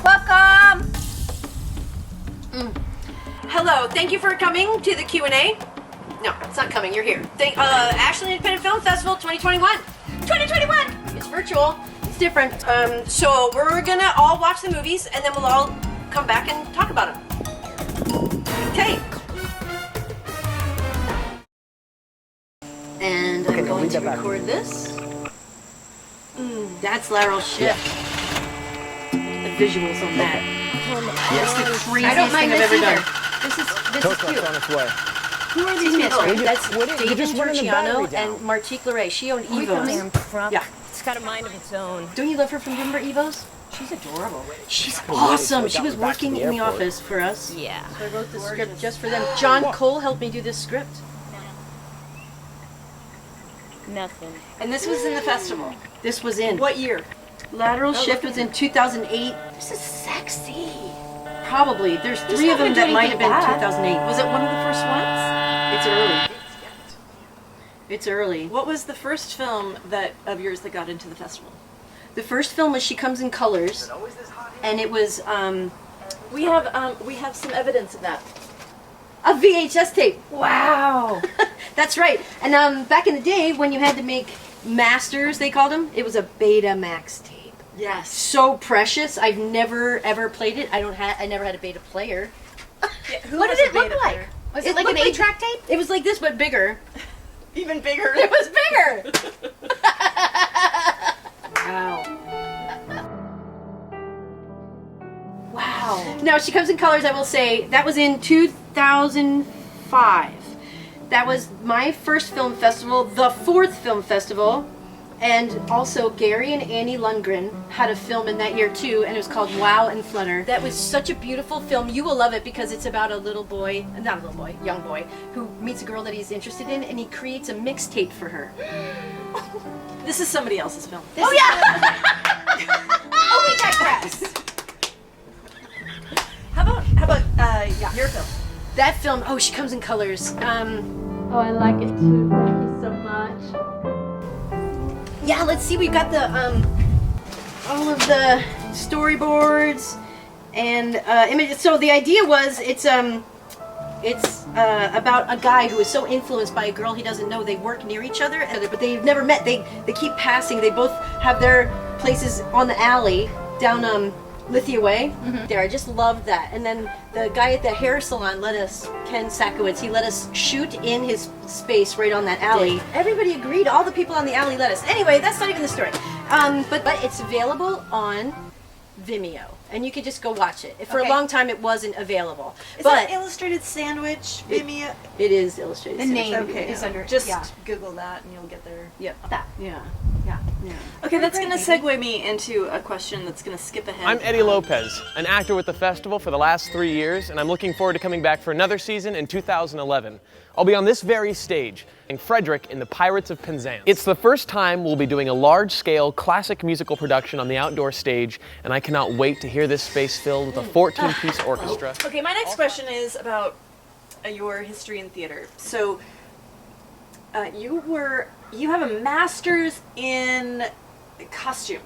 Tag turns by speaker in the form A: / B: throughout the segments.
A: Welcome! Hello, thank you for coming to the Q&A. No, it's not coming, you're here. Ashland Independent Film Festival 2021. 2021! It's virtual, it's different. So we're gonna all watch the movies and then we'll all come back and talk about them. Okay. And I'm going to record this. That's Lateral Shift. The visuals on that. That's the craziest thing I've ever done. This is cute.
B: On its way.
A: Who are these people? That's David Turciano and Martique LeRae. She owned Evos. Yeah.
C: It's got a mind of its own.
A: Don't you love her from Remember Evos? She's adorable. She's awesome. She was working in the office for us.
C: Yeah.
A: So I wrote the script just for them. John Cole helped me do this script.
C: Nothing.
A: And this was in the festival. This was in. What year? Lateral Shift was in 2008.
C: This is sexy.
A: Probably. There's three of them that might have been 2008.
D: Was it one of the first ones?
A: It's early. It's early.
D: What was the first film of yours that got into the festival?
A: The first film was She Comes in Colors, and it was
D: We have some evidence of that.
A: a VHS tape.
D: Wow.
A: That's right. And back in the day, when you had to make masters, they called them, it was a Betamax tape.
D: Yes.
A: So precious. I've never ever played it. I never had a Beta player.
D: Yeah,
A: What did it look like?
C: Was it like an 8-track tape?
A: It was like this, but bigger.
D: Even bigger.
A: It was bigger. Wow.
D: Wow.
A: Now, She Comes in Colors, I will say, that was in 2005. That was my first film festival, the fourth film festival, and also Gary and Annie Lundgren had a film in that year too, and it was called Wow and Flutter. That was such a beautiful film. You will love it because it's about a little boy, not a little boy, young boy, who meets a girl that he's interested in, and he creates a mixtape for her.
D: This is somebody else's film.
A: Oh yeah! Oh, we digress.
D: How about your film?
A: That film, oh, She Comes in Colors.
C: Oh, I like it too. Thank you so much.
A: Yeah, let's see. We've got the all of the storyboards and images. So the idea was it's about a guy who is so influenced by a girl he doesn't know. They work near each other, but they've never met. They keep passing. They both have their places on the alley down Lithia Way. There, I just love that. And then the guy at the hair salon Ken Sakowitz, he let us shoot in his space right on that alley. Everybody agreed. All the people on the alley let us. Anyway, that's not even the story. But it's available on Vimeo, and you can just go watch it. For a long time, it wasn't available.
D: Is that Illustrated Sandwich? Vimeo?
A: It is Illustrated.
C: The name
D: Okay.
C: is under.
D: Just
C: yeah.
D: Google that and you'll get there.
A: Yeah.
C: That.
A: Yeah.
C: Yeah.
A: Yeah.
D: Okay, that's going to segue me into a question that's going to skip ahead.
B: I'm Eddie Lopez, an actor with the festival for the last 3 years, and I'm looking forward to coming back for another season in 2011. I'll be on this very stage, playing Frederick in The Pirates of Penzance. It's the first time we'll be doing a large-scale classic musical production on the outdoor stage, and I cannot wait to hear this space filled with a 14-piece orchestra.
D: Okay, my next question is about your history in theater. So, you have a master's in costume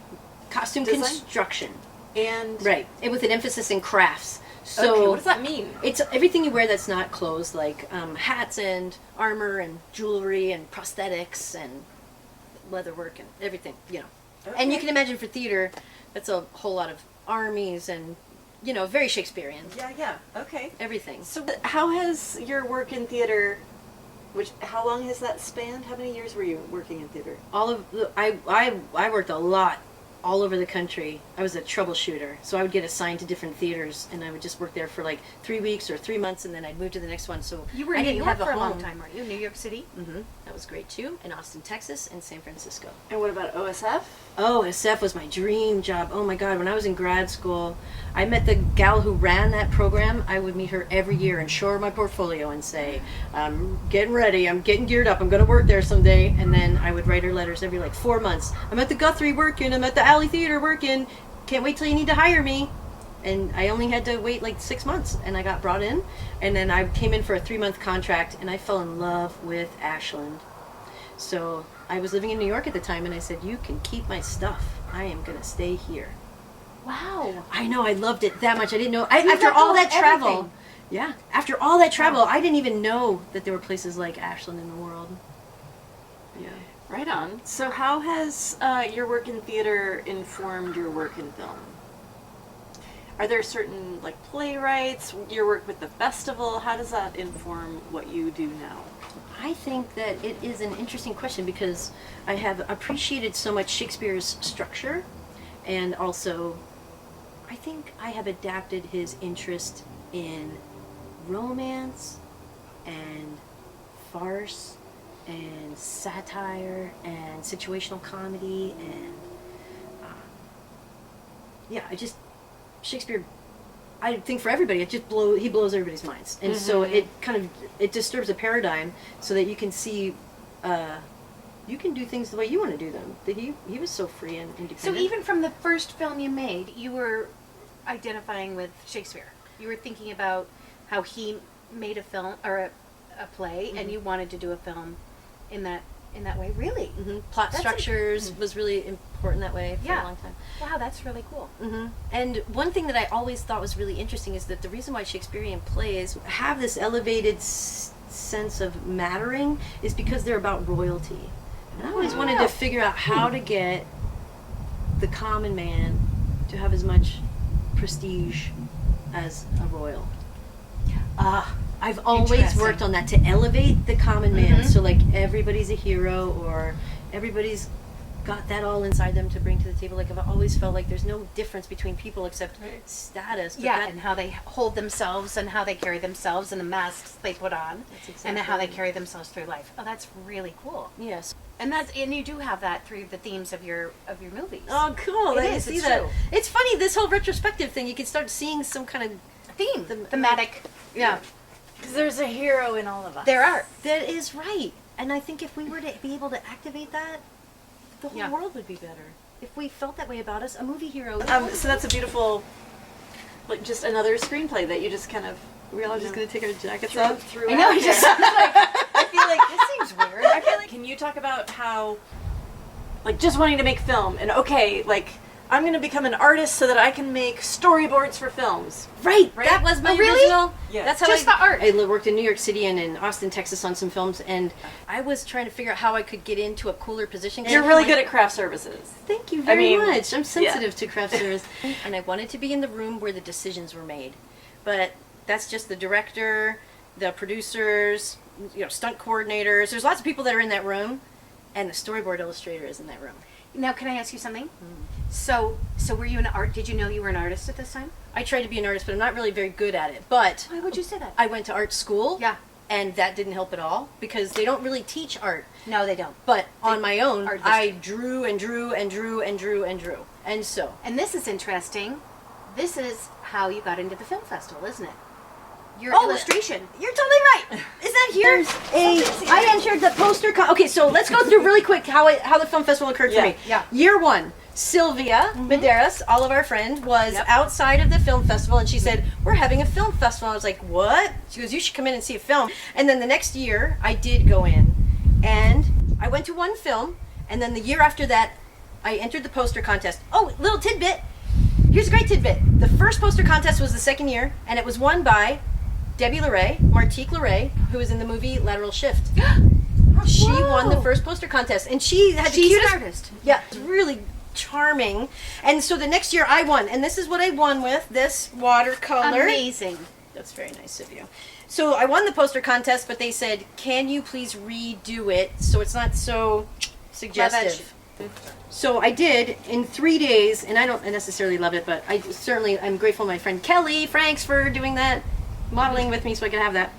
D: design?
A: Construction.
D: And
A: Right. And with an emphasis in crafts. So
D: okay, what does that mean?
A: It's everything you wear that's not clothes, like hats and armor and jewelry and prosthetics and leatherwork and everything,
D: Okay.
A: And you can imagine for theater, that's a whole lot of armies and, very Shakespearean.
D: Yeah, okay.
A: Everything.
D: So how has your work in theater, how long has that spanned? How many years were you working in theater?
A: I worked a lot all over the country. I was a troubleshooter, so I would get assigned to different theaters, and I would just work there for like 3 weeks or 3 months, and then I'd move to the next one. So
C: You were
A: I
C: in New
A: didn't
C: York
A: have
C: for a long
A: home.
C: time, weren't you? New York City?
A: That was great too, in Austin, Texas, and San Francisco.
D: And what about OSF?
A: Oh, SF was my dream job. Oh my God, when I was in grad school, I met the gal who ran that program. I would meet her every year and show her my portfolio and say, I'm getting ready, I'm getting geared up, I'm going to work there someday. And then I would write her letters every 4 months. I'm at the Guthrie working, I'm at the Alley Theater working, can't wait till you need to hire me. And I only had to wait 6 months, and I got brought in. And then I came in for a 3-month contract, and I fell in love with Ashland. So I was living in New York at the time, and I said, you can keep my stuff. I am going to stay here.
C: Wow.
A: I know, I loved it that much. I didn't know. After
C: got to
A: all
C: love
A: that travel,
C: everything.
A: yeah, after all that travel, I didn't even know that there were places like Ashland in the world. Yeah.
D: Right on. So how has your work in theater informed your work in film? Are there certain like playwrights, your work with the festival? How does that inform what you do now?
A: I think that it is an interesting question because I have appreciated so much Shakespeare's structure, and also I think I have adapted his interest in romance and farce and satire and situational comedy and yeah, Shakespeare, I think for everybody, he blows everybody's minds, and so it disturbs a paradigm so that you can see, you can do things the way you want to do them. That he was so free and independent.
C: So even from the first film you made, you were identifying with Shakespeare. You were thinking about how he made a film or a play, and you wanted to do a film in that way. Really?
A: Plot structures was really important that way for a long time.
C: Wow, that's really cool.
A: And one thing that I always thought was really interesting is that the reason why Shakespearean plays have this elevated sense of mattering is because they're about royalty. And I always wanted to figure out how to get the common man to have as much prestige as a royal. I've always worked on that, to elevate the common man. So like everybody's a hero, or everybody's got that all inside them to bring to the table. Like I've always felt like there's no difference between people except status. But
C: Yeah, and how they hold themselves and how they carry themselves and the masks they put on, and how they carry themselves through life. Oh, that's really cool.
A: Yes.
C: And you do have that through the themes of your movies.
A: Oh, cool.
C: It
A: I
C: is,
A: see
C: it's
A: that.
C: true.
A: It's funny, this whole retrospective thing, you can start seeing some kind of
C: Thematic. Yeah.
D: Because there's a hero in all of us.
C: There are.
A: That is right. And I think if we were to be able to activate that, the whole
C: Yeah.
A: world would be better. If we felt that way about us, a movie hero.
D: So that's a beautiful, like just another screenplay that you just kind of.
A: We're all just going to take our jackets off.
D: threw
C: I know,
D: out
C: it just
D: there.
C: sounds like, I feel like this seems weird. I feel like,
D: Can you talk about how, like, just wanting to make film and okay, like, I'm going to become an artist so that I can make storyboards for films.
A: Right. That was my original.
D: Yeah.
A: That's how
C: Just the art.
A: I worked in New York City and in Austin, Texas on some films, and I was trying to figure out how I could get into a cooler position.
D: You're really good at craft services.
A: Thank you very
D: mean,
A: much. I'm sensitive to craft service. And I wanted to be in the room where the decisions were made. But that's just the director, the producers, stunt coordinators. There's lots of people that are in that room, and the storyboard illustrator is in that room.
C: now, can I ask you something? So were you did you know you were an artist at this time?
A: I tried to be an artist, but I'm not really very good at it. But
C: Why would you say that?
A: I went to art school.
C: Yeah.
A: And that didn't help at all because they don't really teach art.
C: No, they don't.
A: But on my own,
C: art
A: I drew and drew and drew and drew and drew. And so.
C: And this is interesting. This is how you got into the film festival, isn't it? Your
A: Oh,
C: illustration.
A: You're totally right. Is that here? I entered the poster. Okay, so let's go through really quick how the film festival occurred for me.
C: Yeah.
A: Year one, Sylvia Medeiros, all of our friend, was outside of the film festival, and she said, "We're having a film festival." I was like, "What?" She goes, "You should come in and see a film." And then the next year, I did go in, and I went to one film, and then the year after that, I entered the poster contest. Oh, little tidbit. Here's a great tidbit. The first poster contest was the second year, and it was won by Debbie Larray, Martique Larray, who was in the movie Lateral Shift. She won the first poster contest, and she had the
C: She's
A: cutest
C: an artist.
A: Yeah, it's really charming. And so the next year I won, and this is what I won with, this watercolor.
C: Amazing.
A: That's very nice of you. So I won the poster contest, but they said, "Can you please redo it so it's not so suggestive?" So I did in 3 days, and I don't necessarily love it, but I'm grateful to my friend Kelly Franks for doing that, modeling with me so I could have that.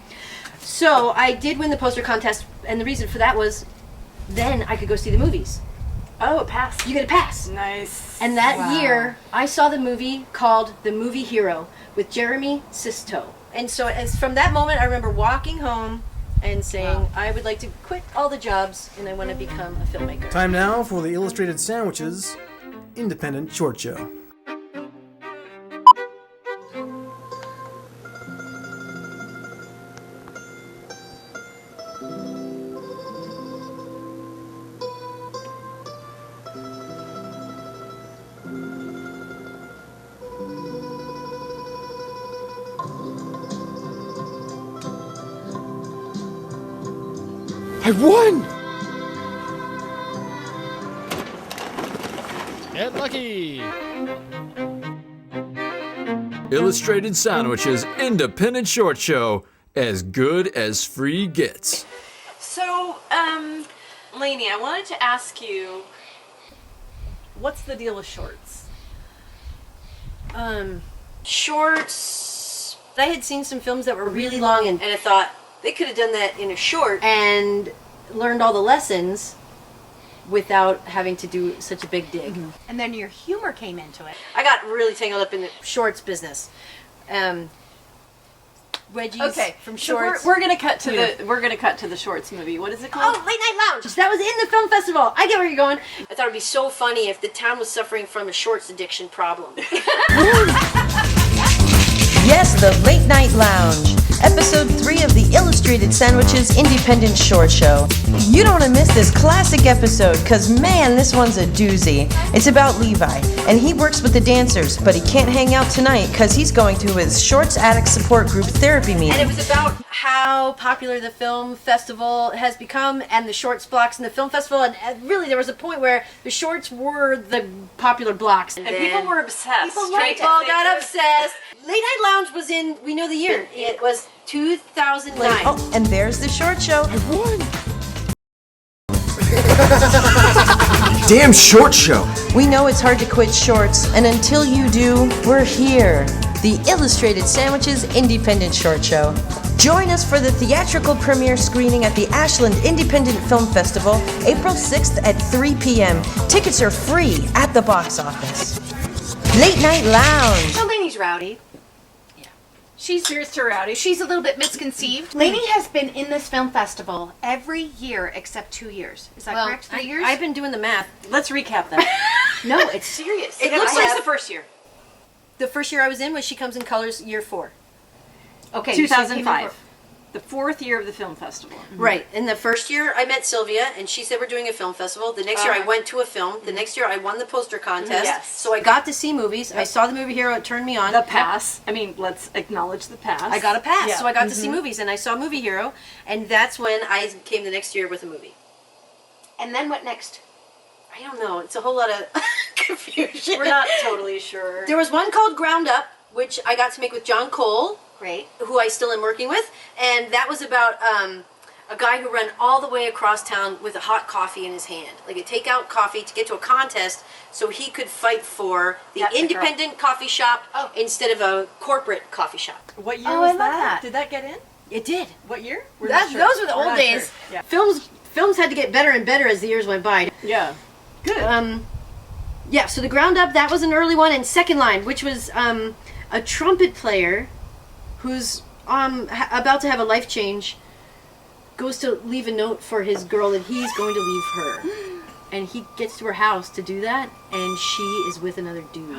A: So I did win the poster contest, and the reason for that was then I could go see the movies.
D: Oh, a pass.
A: You get a pass.
D: Nice.
A: And that year, I saw the movie called The Movie Hero with Jeremy Sisto. And so from that moment, I remember walking home and saying, I would like to quit all the jobs and I want to become a filmmaker.
E: Time now for the Illustrated Sandwiches Independent Short Show.
F: I won!
G: Get lucky!
H: Illustrated Sandwiches Independent Short Show. As good as free gets.
D: So, Lainey, I wanted to ask you, what's the deal with shorts?
A: Shorts. I had seen some films that were really long, and I thought they could have done that in a short and learned all the lessons without having to do such a big dig.
C: And then your humor came into it.
A: I got really tangled up in the shorts business. Wedgies from
D: so
A: shorts.
D: we're gonna cut to the shorts movie. What is it called?
A: Oh, Late Night Lounge. That was in the film festival. I get where you're going. I thought it'd be so funny if the town was suffering from a shorts addiction problem.
I: Yes, the Late Night Lounge, episode 3 of the Illustrated Sandwiches Independent Short Show. You don't want to miss this classic episode, because man, this one's a doozy. It's about Levi, and he works with the dancers, but he can't hang out tonight because he's going to his Shorts Addict Support Group therapy meeting.
A: And it was about how popular the film festival has become and the shorts blocks in the film festival. And really, there was a point where the shorts were the popular blocks.
D: And people were obsessed.
A: People got obsessed. Late Night Lounge was in, we know the year. It was 2009.
I: Oh, and there's the short show.
F: I won!
E: Damn short show.
I: We know it's hard to quit shorts, and until you do, we're here. The Illustrated Sandwiches Independent Short Show. Join us for the theatrical premiere screening at the Ashland Independent Film Festival, April 6th at 3 p.m. Tickets are free at the box office. Late Night Lounge.
C: So Lainey's rowdy. Yeah. She's rowdy. She's a little bit misconceived. Lainey has been in this film festival every year except 2 years. Is that correct? 3 years?
A: I've been doing the math.
D: Let's recap that.
C: No, it's serious.
A: It looks like
D: the first year.
A: The first year I was in was She Comes in Colors, year 4.
C: Okay,
D: 2005. The 4th year of the film festival.
A: Right. In the first year, I met Sylvia, and she said we're doing a film festival. The next year, I went to a film. The next year, I won the poster contest.
D: Yes.
A: So I got to see movies. I saw the movie Hero. It turned me on.
D: The pass. I mean, let's acknowledge the pass.
A: I got a pass,
D: Yeah.
A: so I got to see movies, and I saw Movie Hero, and that's when I came the next year with a movie.
C: And then what next?
A: I don't know. It's a whole lot of confusion.
D: We're not totally sure.
A: There was one called Ground Up, which I got to make with John Cole.
C: Great.
A: Who I still am working with, and that was about a guy who ran all the way across town with a hot coffee in his hand, like a takeout coffee, to get to a contest so he could fight for the independent coffee shop instead of a corporate coffee shop.
D: What year
C: Oh,
D: was
C: I love that.
D: Did that get in?
A: It did.
D: What year? We're
A: Those
D: not sure.
A: were the
D: We're
A: old
D: not
A: days.
D: sure. Yeah.
A: Films had to get better and better as the years went by.
D: Yeah. Good.
A: Yeah, so the Ground Up, that was an early one, and Second Line, which was a trumpet player who's about to have a life change, goes to leave a note for his girl that he's going to leave her. And he gets to her house to do that, and she is with another dude.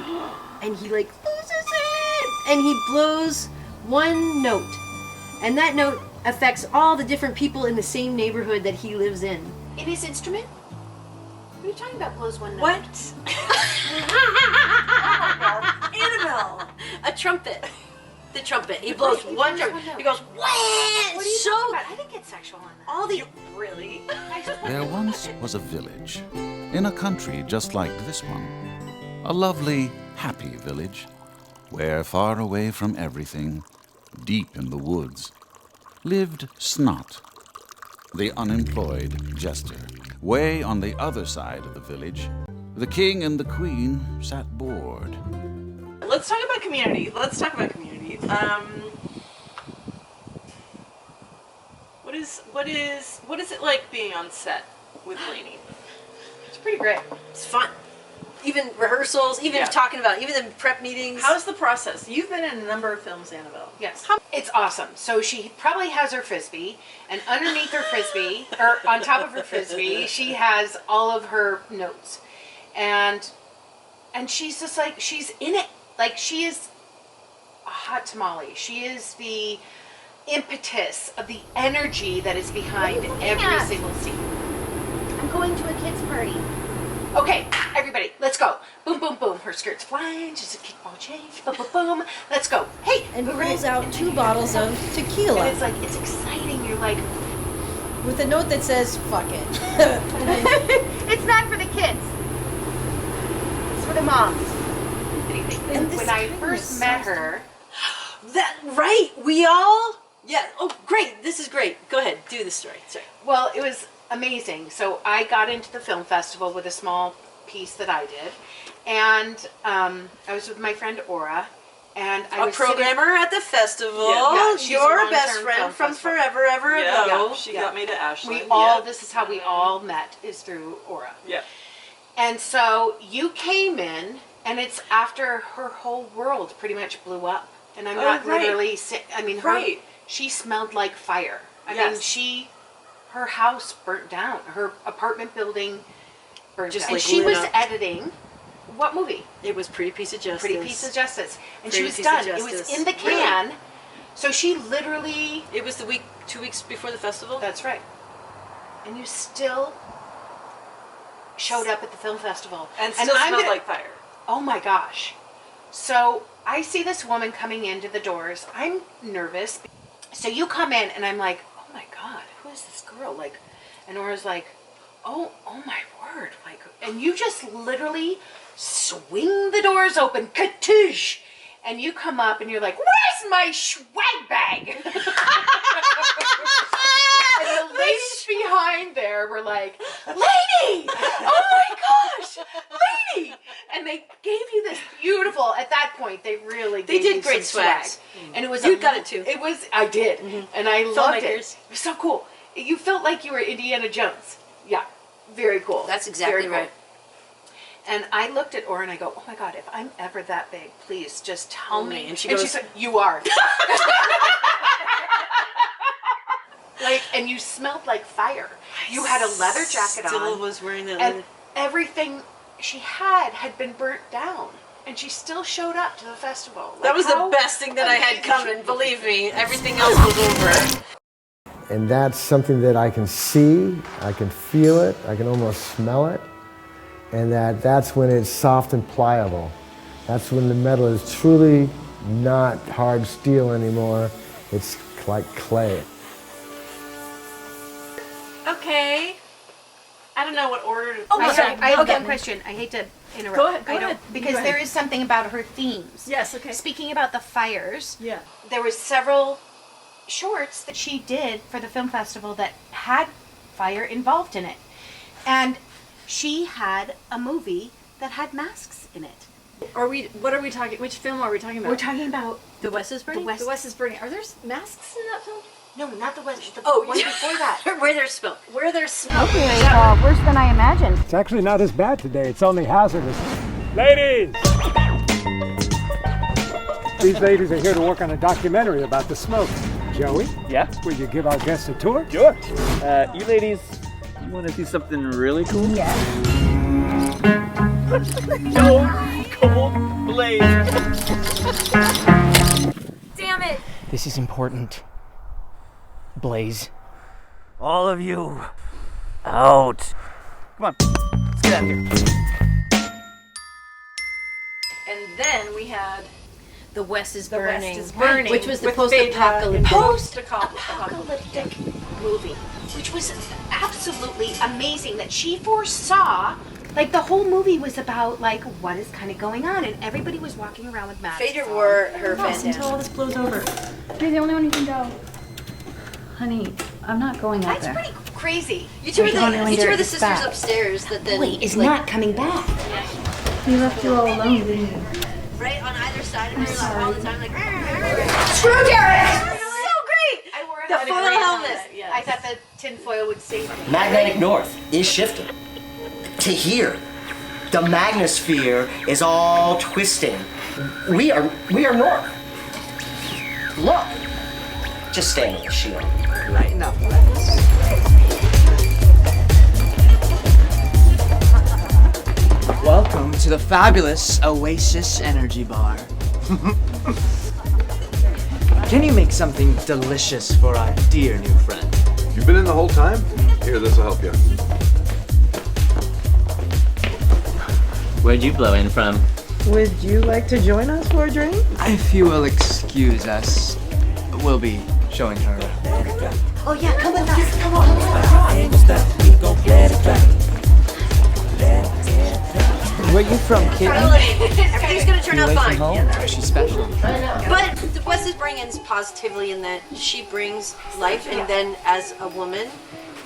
A: And he, like, loses it! And he blows one note. And that note affects all the different people in the same neighborhood that he lives in.
C: In his instrument? What are you talking about, blows one note?
D: What? Annabelle.
A: A trumpet. The trumpet. He blows one trumpet. He goes,
C: What are you
A: so
C: talking about? I didn't get sexual on that.
A: all the
D: Really?
G: There once was a village, in a country just like this one. A lovely, happy village, where far away from everything, deep in the woods, lived Snot, the unemployed jester. Way on the other side of the village, the king and the queen sat bored.
D: Let's talk about community. What is it like being on set with Lainey?
A: It's pretty great. It's fun. Even rehearsals, even talking about, even the prep meetings.
D: How's the process? You've been in a number of films, Annabelle.
C: Yes. It's awesome. So she probably has her frisbee, and underneath her frisbee, or on top of her frisbee, she has all of her notes. And she's just like, she's in it. Like, she is a hot tamale. She is the impetus of the energy that is behind every single scene.
J: I'm going to a kids' party.
C: Okay, everybody, let's go. Boom, boom, boom. Her skirt's flying. She's a kickball change. Boom, boom, boom. Let's go. Hey.
A: And rolls out 2 bottles of tequila.
C: And it's like, it's exciting. You're like,
A: with a note that says, fuck it.
C: It's not for the kids. It's for the moms. And when I first met her,
A: Right, we all... Yeah, oh, great, this is great. Go ahead, do the story. Sorry.
C: well, it was amazing. So I got into the film festival with a small piece that I did. And I was with my friend Aura. And I was
A: programmer at the festival.
C: Yeah, she's a
A: your best
C: long-term
A: friend
C: film
A: from
C: festival.
A: forever ago.
D: Yeah, she got me to Ashland.
C: This is how we all met, is through Aura.
D: Yeah.
C: And so you came in, and it's after her whole world pretty much blew up. And I'm not
D: right.
C: literally,
D: Right.
C: she smelled like fire. I
D: Yes.
C: mean, her house burnt down. Her apartment building burnt
A: Just
C: down.
A: like
C: And she
A: lit
C: was
A: up.
C: editing, what movie?
A: It was Pretty Piece of Justice.
C: Pretty Piece of Justice. And she
A: Pretty
C: was
A: Piece of
C: done. It was
A: Justice.
C: in the can. So she literally,
A: It was 2 weeks before the festival?
C: that's right. And you still showed up at the film festival.
D: And still smelled like fire.
C: Oh my gosh. So I see this woman coming into the doors. I'm nervous. So you come in and I'm like, oh my God, who is this girl? Like, and Aura's like, oh my word. Like, and you just literally swing the doors open, katoosh. And you come up and you're like, where's my swag bag? And the ladies behind there were like, lady, oh my gosh, lady. And they gave you this beautiful, at that point, they really
A: They
C: gave
A: did
C: you
A: great
C: some
A: swag.
C: And it was
A: You got it too.
C: It was, I did. And I loved it.
A: Filmmakers.
C: It was so cool. You felt like you were Indiana Jones. Yeah, very cool.
A: That's exactly
C: Very cool.
A: right.
C: And I looked at Aura and I go, oh my God, if I'm ever that big, please just tell me.
A: And she goes,
C: said, you are. Like, and you smelled like fire. You had a leather jacket
A: Still
C: on.
A: was wearing that
C: And
A: leather.
C: everything she had been burnt down. And she still showed up to the festival. Like,
A: That was
C: how
A: the best thing that I had
C: amazing.
A: coming, believe me. Everything else was over.
F: And that's something that I can see, I can feel it, I can almost smell it. And that's when it's soft and pliable. That's when the metal is truly not hard steel anymore. It's like clay.
D: Okay. I don't know what order to...
C: I have one question. I hate to interrupt.
D: Go ahead, go
C: I don't,
D: ahead.
C: Because
D: Go ahead.
C: there is something about her themes.
D: Yes, okay.
C: Speaking about the fires,
D: Yeah.
C: there was several shorts that she did for the film festival that had fire involved in it. And she had a movie that had masks in it.
D: What are we talking, which film are we talking about?
C: We're talking about
A: The West is burning?
C: West-
D: The West is Burning. Are there masks in that film?
C: no, not the West. The
A: Oh,
C: one
A: yeah.
C: before that.
A: Where there's smoke. Where there's smoke.
J: Worse than I imagined.
K: It's actually not as bad today. It's only hazardous. Ladies! These ladies are here to work on a documentary about the smoke. Joey?
L: Yeah?
K: Will you give our guests a tour?
L: Sure. You ladies, you want to see something really cool?
J: Yeah.
L: Cold blaze.
J: Damn it.
L: This is important. Blaze. All of you. Out. Come on. Let's get out of here.
D: And then we had
A: The West is
D: The
A: burning.
D: West is Burning,
A: Which was the
D: with Phaedra
A: post-apocalyptic.
D: in
C: Post-apocalyptic movie, which was absolutely amazing that she foresaw. Like, the whole movie was about, like, what is kind of going on, and everybody was walking around with masks
A: Phaedra
C: on.
A: wore her
J: Until all this blows over. You're the only one who can go. Honey, I'm not going out
C: That's
J: there.
C: pretty crazy.
A: You two were
J: There's only
A: the,
J: one
A: you two
J: there
A: were the
J: that's
A: sisters
J: back.
A: upstairs that then...
C: Wait, is
A: like,
C: not coming back.
J: We left you all alone, didn't we?
A: right on either side of her, like, all the time, like...
C: Screw Derek!
A: So great!
C: I wore a
A: The
C: helmet.
A: full helmet.
C: I thought the tinfoil would save me.
M: Magnetic north is shifting to here. The magnosphere is all twisting. We are north. Look, just stand with the shield.
D: lighten up.
N: Welcome to the fabulous Oasis Energy Bar. Can you make something delicious for our dear new friend?
O: You've been in the whole time? Here, this will help you.
P: Where'd you blow in from?
I: Would you like to join us for a drink?
N: If you will excuse us, we'll be showing her around.
A: Oh yeah, come with us. Come on.
N: Where you from, kid?
A: Everything's gonna turn out fine.
N: She's special.
A: But Wes is bringing positively in that she brings life, and then as a woman,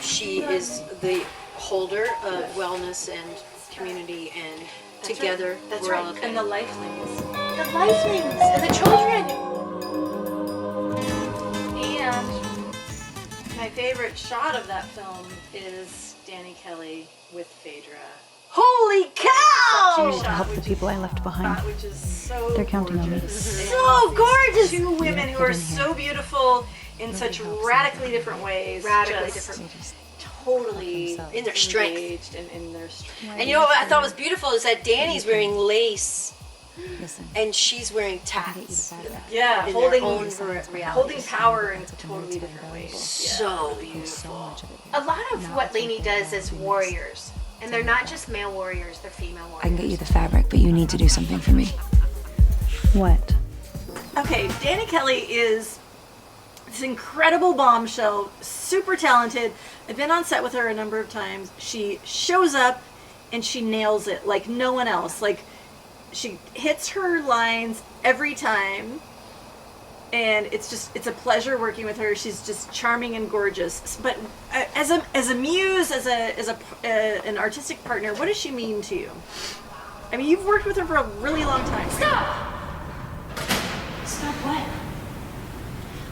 A: she is the holder of wellness and community, and together
C: That's
A: we're
C: right.
A: all okay.
C: And the lifelings. The lifelings and the children.
D: And my favorite shot of that film is Danny Kelly with Phaedra.
A: Holy cow!
J: To help the people I left behind.
D: Which is so
J: They're counting on me.
A: So gorgeous!
D: Two women who are so beautiful in such radically different ways.
A: Radically
D: just
A: different.
D: Totally
A: In their strength.
D: engaged in their strength.
A: And you know what I thought was beautiful is that Danny's wearing lace, and she's wearing tats.
D: Yeah,
A: in
D: holding
A: their own reality.
D: holding power in totally different ways.
A: So beautiful.
C: A lot of what Lainey does is warriors. And they're not just male warriors, they're female warriors.
J: I can get you the fabric, but you need to do something for me. What?
D: Okay, Danny Kelly is this incredible bombshell, super talented. I've been on set with her a number of times. She shows up and she nails it like no one else. Like, she hits her lines every time. And it's a pleasure working with her. She's just charming and gorgeous. But as a muse, as an artistic partner, what does she mean to you? I mean, you've worked with her for a really long time.
C: Stop! Stop what?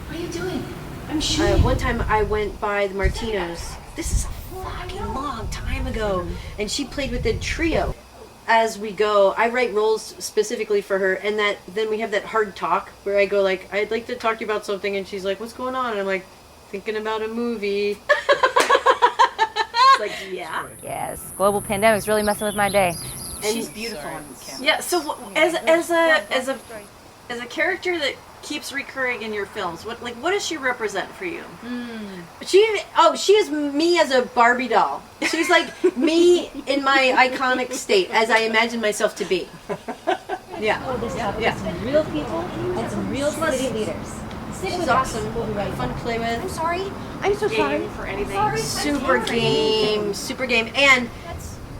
C: What are you doing? I'm shooting.
A: One time I went by the Martinos. This is a fucking long time ago. And she played with the trio. As we go, I write roles specifically for her, and then we have that hard talk where I go like, I'd like to talk to you about something, and she's like, what's going on? And I'm like, thinking about a movie. It's like, yeah.
Q: Yes, global pandemic's really messing with my day.
A: And she's beautiful on camera.
D: Yeah. So as a character that keeps recurring in your films, what does she represent for you?
A: She is me as a Barbie doll. She's like me in my iconic state as I imagine myself to be. Yeah.
Q: Some real people and some real city leaders.
A: She's awesome. Fun to play with.
Q: I'm sorry. I'm so sorry.
D: Game for anything.
A: Super game. Super game. And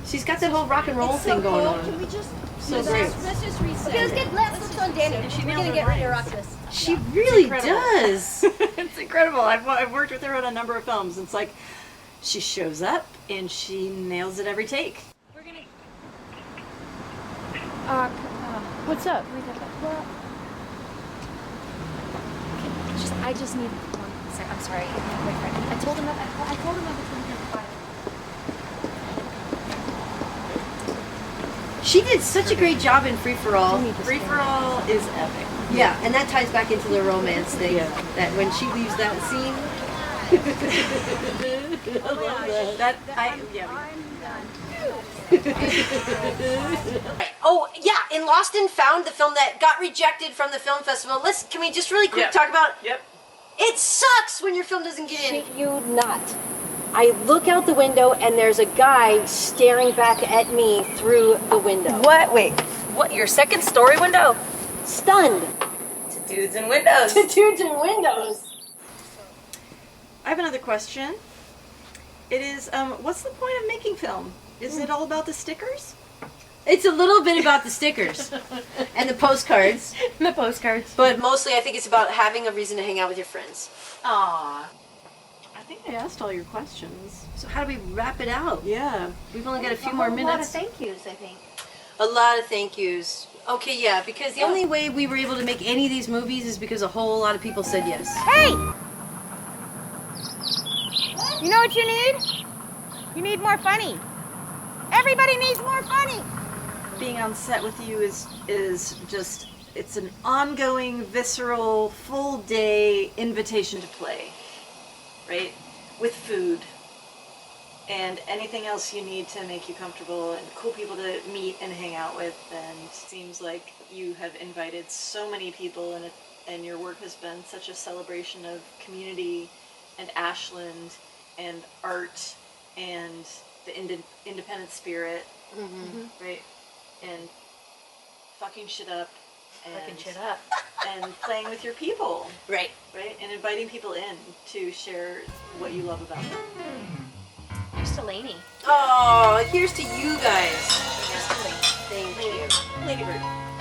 A: she's got that whole rock and roll thing going on.
Q: Can we just
A: So great.
Q: Let's just reset. Okay, let's on Danny. We're gonna get ready to rock this.
A: She really does.
D: It's incredive. I've worked with her on a number of films. It's like she shows up and she nails it every take.
J: We're gonna. What's up?
Q: I just need 1 sec. I'm sorry. My boyfriend. I told him I was going to be 5.
A: She did such a great job in Free for All.
D: Free for All is epic.
A: Yeah, and that ties back into the romance thing. Yeah. That when she leaves that scene. I love that. Oh yeah, in Lost and Found, the film that got rejected from the film festival. Can we just really quick talk about?
D: Yep.
A: It sucks when your film doesn't get in.
R: Shit you not. I look out the window and there's a guy staring back at me through the window.
I: What? Wait. What? Your second story window?
R: Stunned.
I: To dudes and windows.
R: To dudes and windows.
D: I have another question. It is, what's the point of making film? Is it all about the stickers?
A: It's a little bit about the stickers and the postcards.
I: The postcards.
A: But mostly I think it's about having a reason to hang out with your friends.
D: Aww. I think I asked all your questions.
A: So how do we wrap it out?
D: Yeah.
A: We've only got a few more minutes.
C: A lot of thank yous, I think.
A: A lot of thank yous. Okay, yeah, because the only way we were able to make any of these movies is because a whole lot of people said yes.
Q: Hey! You know what you need? You need more funny. Everybody needs more funny.
D: Being on set with you is just, it's an ongoing, visceral, full day invitation to play, right? With food and anything else you need to make you comfortable and cool people to meet and hang out with. And it seems like you have invited so many people, and your work has been such a celebration of community and Ashland and art and the independent spirit, right? And fucking shit up
C: Fucking shit up.
D: And playing with your people.
A: Right.
D: Right? And inviting people in to share what you love about them.
C: Here's to Lainey.
A: Oh, here's to you guys.
C: Here's to Lainey.
A: Thank you.
D: Ladybird.